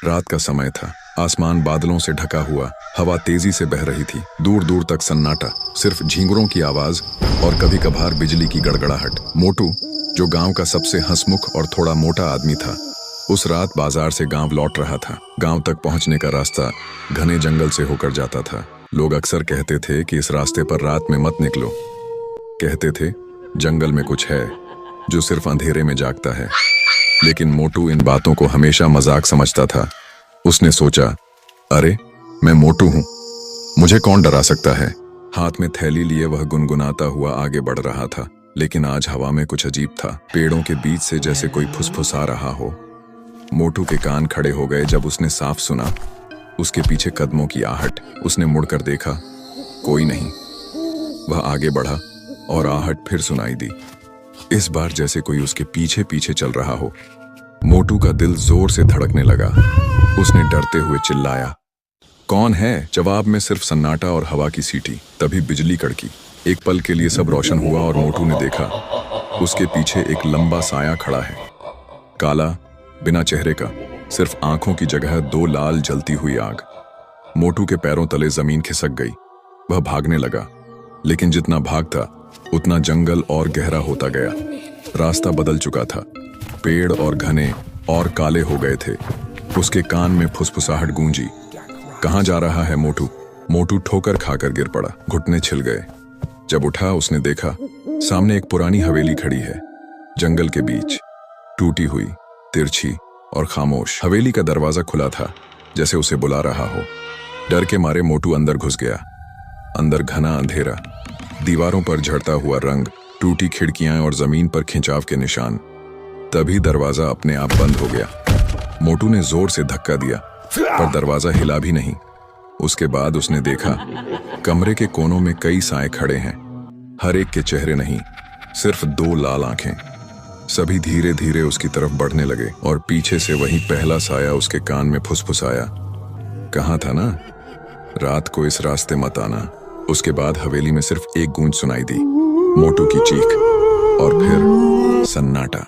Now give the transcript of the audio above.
रात का समय था। आसमान बादलों से ढका हुआ, हवा तेजी से बह रही थी। दूर दूर तक सन्नाटा, सिर्फ झींगुरों की आवाज और कभी कभार बिजली की गड़गड़ाहट। मोटू, जो गांव का सबसे हंसमुख और थोड़ा मोटा आदमी था, उस रात बाजार से गांव लौट रहा था। गांव तक पहुंचने का रास्ता घने जंगल से होकर जाता था। लोग अक्सर कहते थे कि इस रास्ते पर रात में मत निकलो। कहते थे जंगल में कुछ है जो सिर्फ अंधेरे में जागता है। लेकिन मोटू इन बातों को हमेशा मजाक समझता था। उसने सोचा, अरे मैं मोटू हूं, मुझे कौन डरा सकता है। हाथ में थैली लिए वह गुनगुनाता हुआ आगे बढ़ रहा था। लेकिन आज हवा में कुछ अजीब था। पेड़ों के बीच से जैसे कोई फुसफुसा रहा हो। मोटू के कान खड़े हो गए जब उसने साफ सुना, उसके पीछे कदमों की आहट। उसने मुड़कर देखा, कोई नहीं। वह आगे बढ़ा और आहट फिर सुनाई दी। इस बार जैसे कोई उसके पीछे पीछे चल रहा हो। मोटू का दिल जोर से धड़कने लगा। उसने डरते हुए चिल्लाया, कौन है? जवाब में सिर्फ सन्नाटा और हवा की सीटी। तभी बिजली कड़की। एक पल के लिए सब रोशन हुआ और मोटू ने देखा, उसके पीछे एक लंबा साया खड़ा है। काला, बिना चेहरे का, सिर्फ आंखों की जगह दो लाल जलती हुई आग। मोटू के पैरों तले जमीन खिसक गई। वह भागने लगा, लेकिन जितना भागता उतना जंगल और गहरा होता गया। रास्ता बदल चुका था। पेड़ और घने और काले हो गए थे। उसके कान में फुसफुसाहट गूंजी। कहाँ जा रहा है मोटू? मोटू ठोकर खाकर गिर पड़ा। घुटने छिल गए। जब उठा उसने देखा, सामने एक पुरानी हवेली खड़ी है, जंगल के बीच, टूटी हुई, तिरछी और खामोश। हवेली का दरवाजा खुला था, जैसे उसे बुला रहा हो। डर के मारे मोटू अंदर घुस गया। अंदर घना अंधेरा, दीवारों पर झड़ता हुआ रंग, टूटी खिड़कियां और जमीन पर खिंचाव के निशान। तभी दरवाजा अपने आप बंद हो गया। मोटू ने जोर से धक्का दिया, पर दरवाजा हिला भी नहीं। उसके बाद उसने देखा, कमरे के कोनों में कई साए खड़े हैं। हर एक के चेहरे नहीं, सिर्फ दो लाल आंखें। सभी धीरे धीरे उसकी तरफ बढ़ने लगे और पीछे से वही पहला साया उसके कान में फुसफुसाया, कहा था ना, रात को इस रास्ते मत आना। उसके बाद हवेली में सिर्फ एक गूंज सुनाई दी, मोटू की चीख, और फिर सन्नाटा।